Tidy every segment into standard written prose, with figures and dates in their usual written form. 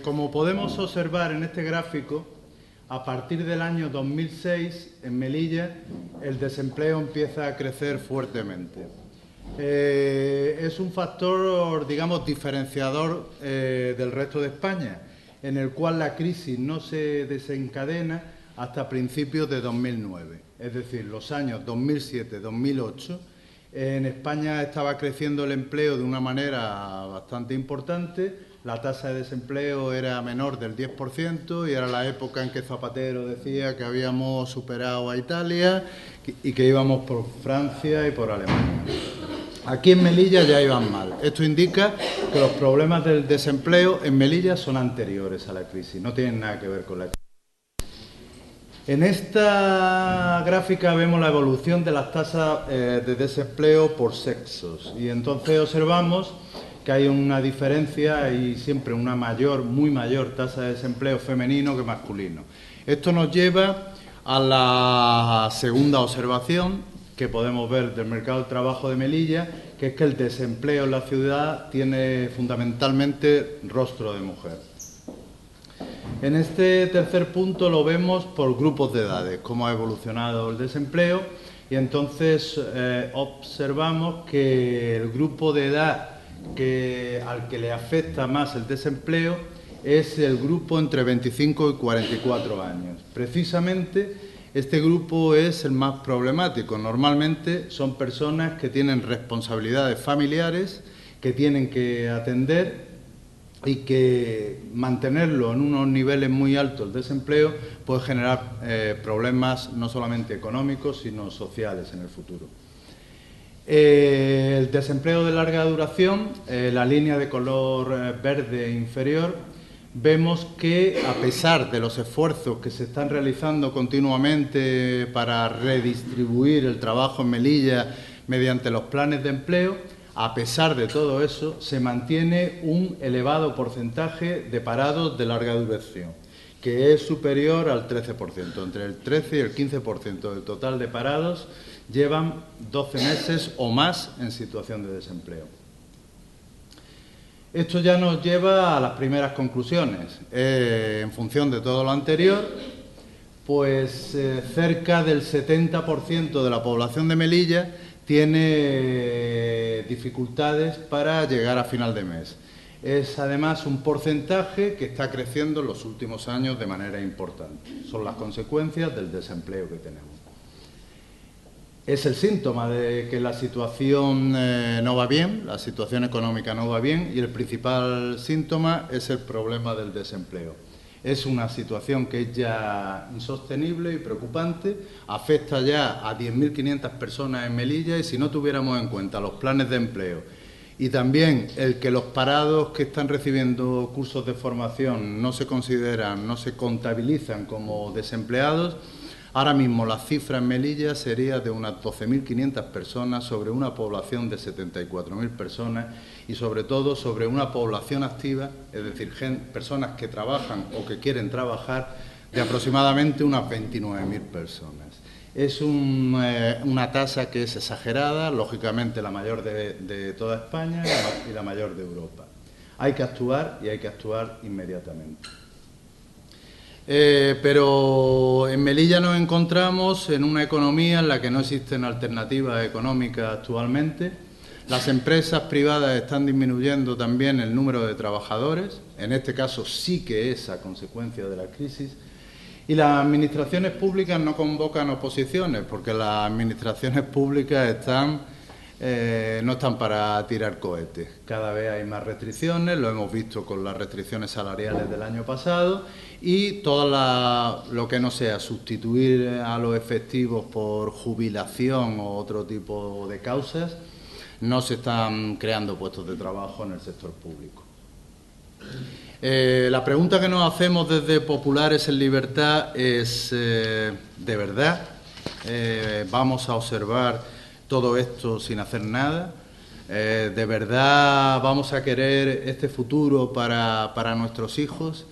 Como podemos observar en este gráfico, a partir del año 2006, en Melilla, el desempleo empieza a crecer fuertemente. Es un factor, digamos, diferenciador del resto de España, en el cual la crisis no se desencadena hasta principios de 2009. Es decir, los años 2007-2008, en España estaba creciendo el empleo de una manera bastante importante. La tasa de desempleo era menor del 10% y era la época en que Zapatero decía que habíamos superado a Italia y que íbamos por Francia y por Alemania. Aquí en Melilla ya iban mal. Esto indica que los problemas del desempleo en Melilla son anteriores a la crisis, no tienen nada que ver con la crisis. En esta gráfica vemos la evolución de las tasas de desempleo por sexos y entonces observamos que hay una diferencia y siempre una muy mayor tasa de desempleo femenino que masculino. Esto nos lleva a la segunda observación que podemos ver del mercado de trabajo de Melilla, que es que el desempleo en la ciudad tiene fundamentalmente rostro de mujer. En este tercer punto lo vemos por grupos de edades, cómo ha evolucionado el desempleo, y entonces observamos que el grupo de edad al que le afecta más el desempleo es el grupo entre 25 y 44 años. Precisamente este grupo es el más problemático. Normalmente son personas que tienen responsabilidades familiares, que tienen que atender y que mantenerlo en unos niveles muy altos el desempleo puede generar problemas no solamente económicos sino sociales en el futuro. El desempleo de larga duración, la línea de color verde inferior, vemos que a pesar de los esfuerzos que se están realizando continuamente para redistribuir el trabajo en Melilla mediante los planes de empleo, a pesar de todo eso, se mantiene un elevado porcentaje de parados de larga duración, que es superior al 13%. Entre el 13 y el 15% del total de parados llevan 12 meses o más en situación de desempleo. Esto ya nos lleva a las primeras conclusiones. En función de todo lo anterior, pues cerca del 70% de la población de Melilla tiene dificultades para llegar a final de mes. Es además un porcentaje que está creciendo en los últimos años de manera importante. Son las consecuencias del desempleo que tenemos. Es el síntoma de que la situación no va bien, la situación económica no va bien y el principal síntoma es el problema del desempleo. Es una situación que es ya insostenible y preocupante, afecta ya a 10.500 personas en Melilla y si no tuviéramos en cuenta los planes de empleo y también el que los parados que están recibiendo cursos de formación no se consideran, no se contabilizan como desempleados, ahora mismo la cifra en Melilla sería de unas 12.500 personas sobre una población de 74.000 personas y sobre todo sobre una población activa, es decir, personas que trabajan o que quieren trabajar, de aproximadamente unas 29.000 personas. Es una tasa que es exagerada, lógicamente la mayor de toda España y la mayor de Europa. Hay que actuar y hay que actuar inmediatamente. Pero en Melilla nos encontramos en una economía en la que no existen alternativas económicas actualmente. Las empresas privadas están disminuyendo también el número de trabajadores, en este caso sí que es a consecuencia de la crisis, y las administraciones públicas no convocan oposiciones, porque las administraciones públicas no están para tirar cohetes. Cada vez hay más restricciones, lo hemos visto con las restricciones salariales del año pasado y todo lo que no sea sustituir a los efectivos por jubilación o otro tipo de causas, no se están creando puestos de trabajo en el sector público. La pregunta que nos hacemos desde Populares en Libertad es, ¿de verdad vamos a observar todo esto sin hacer nada? ¿De verdad vamos a querer este futuro para nuestros hijos?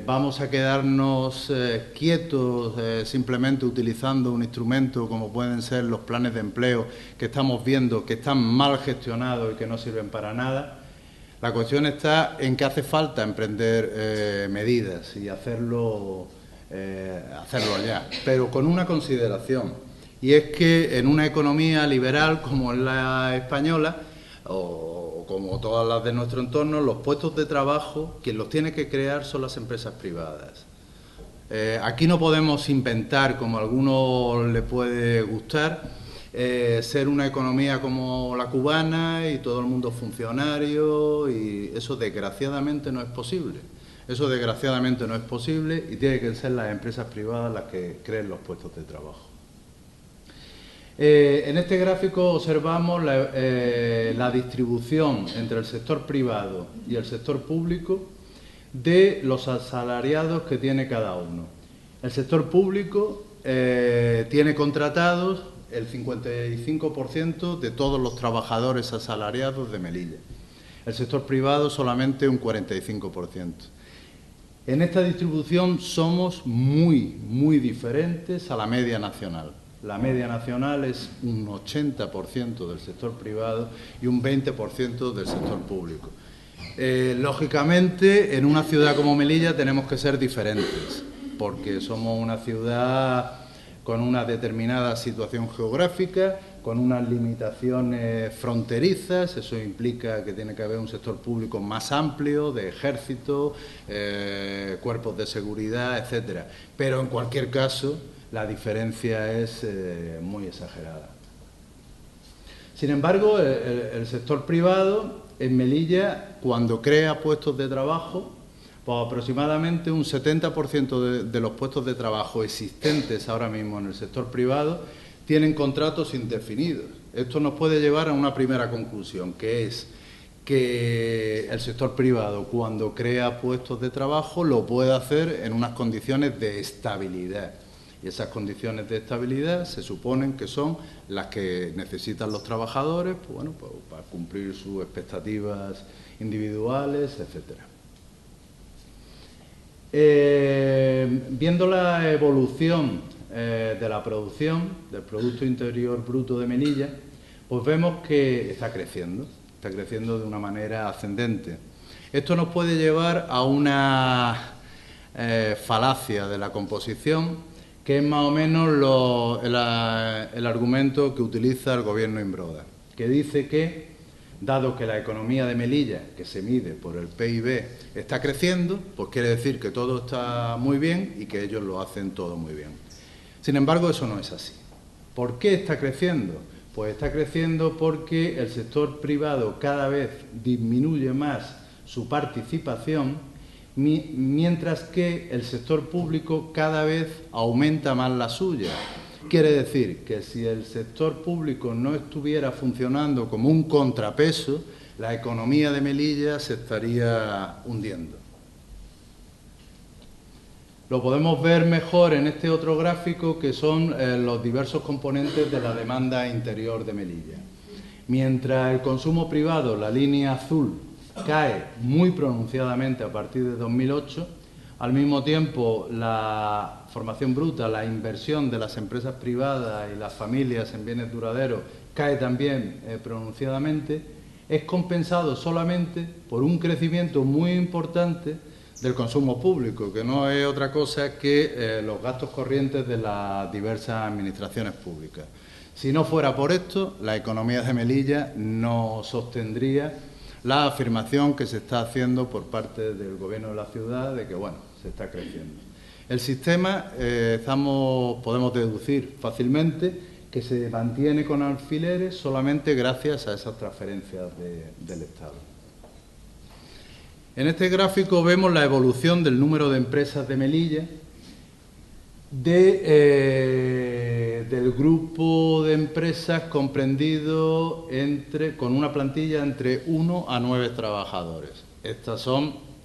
¿Vamos a quedarnos quietos simplemente utilizando un instrumento como pueden ser los planes de empleo que estamos viendo que están mal gestionados y que no sirven para nada? La cuestión está en que hace falta emprender medidas y hacerlo ya, pero con una consideración, y es que en una economía liberal como es la española, o como todas las de nuestro entorno, los puestos de trabajo, quien los tiene que crear son las empresas privadas. Aquí no podemos inventar, como a algunos les puede gustar, ser una economía como la cubana y todo el mundo funcionario, y eso desgraciadamente no es posible. Eso desgraciadamente no es posible y tiene que ser las empresas privadas las que creen los puestos de trabajo. En este gráfico observamos la distribución entre el sector privado y el sector público de los asalariados que tiene cada uno. El sector público tiene contratados el 55% de todos los trabajadores asalariados de Melilla. El sector privado solamente un 45%. En esta distribución somos muy diferentes a la media nacional. La media nacional es un 80% del sector privado y un 20% del sector público. Lógicamente, en una ciudad como Melilla tenemos que ser diferentes, porque somos una ciudad con una determinada situación geográfica, con unas limitaciones fronterizas. Eso implica que tiene que haber un sector público más amplio, de ejército, cuerpos de seguridad, etcétera. Pero en cualquier caso, la diferencia es muy exagerada. Sin embargo, el sector privado en Melilla, cuando crea puestos de trabajo, pues aproximadamente un 70% de los puestos de trabajo existentes ahora mismo en el sector privado tienen contratos indefinidos. Esto nos puede llevar a una primera conclusión, que es que el sector privado, cuando crea puestos de trabajo, lo puede hacer en unas condiciones de estabilidad. Y esas condiciones de estabilidad se suponen que son las que necesitan los trabajadores, pues bueno, pues para cumplir sus expectativas individuales, etcétera. Viendo la evolución de la producción del Producto Interior Bruto de Melilla, pues vemos que está creciendo de una manera ascendente. Esto nos puede llevar a una falacia de la composición, que es más o menos el argumento que utiliza el gobierno Imbroda, que dice que, dado que la economía de Melilla, que se mide por el PIB, está creciendo, pues quiere decir que todo está muy bien y que ellos lo hacen todo muy bien. Sin embargo, eso no es así. ¿Por qué está creciendo? Pues está creciendo porque el sector privado cada vez disminuye más su participación, mientras que el sector público cada vez aumenta más la suya. Quiere decir que si el sector público no estuviera funcionando como un contrapeso, la economía de Melilla se estaría hundiendo. Lo podemos ver mejor en este otro gráfico, que son los diversos componentes de la demanda interior de Melilla. Mientras el consumo privado, la línea azul, cae muy pronunciadamente a partir de 2008, al mismo tiempo la formación bruta, la inversión de las empresas privadas y las familias en bienes duraderos cae también pronunciadamente, es compensado solamente por un crecimiento muy importante del consumo público, que no es otra cosa que los gastos corrientes de las diversas administraciones públicas. Si no fuera por esto, la economía de Melilla no sostendría la afirmación que se está haciendo por parte del Gobierno de la ciudad de que, bueno, se está creciendo. El sistema, podemos deducir fácilmente que se mantiene con alfileres solamente gracias a esas transferencias del Estado. En este gráfico vemos la evolución del número de empresas de Melilla, del grupo de empresas comprendido con una plantilla entre 1 a 9 trabajadores. Estas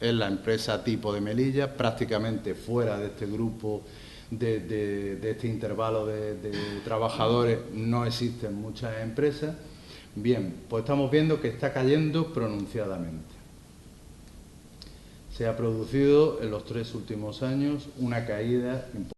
es la empresa tipo de Melilla. Prácticamente fuera de este grupo, de este intervalo de trabajadores, no existen muchas empresas. Bien, pues estamos viendo que está cayendo pronunciadamente. Se ha producido en los 3 últimos años una caída importante.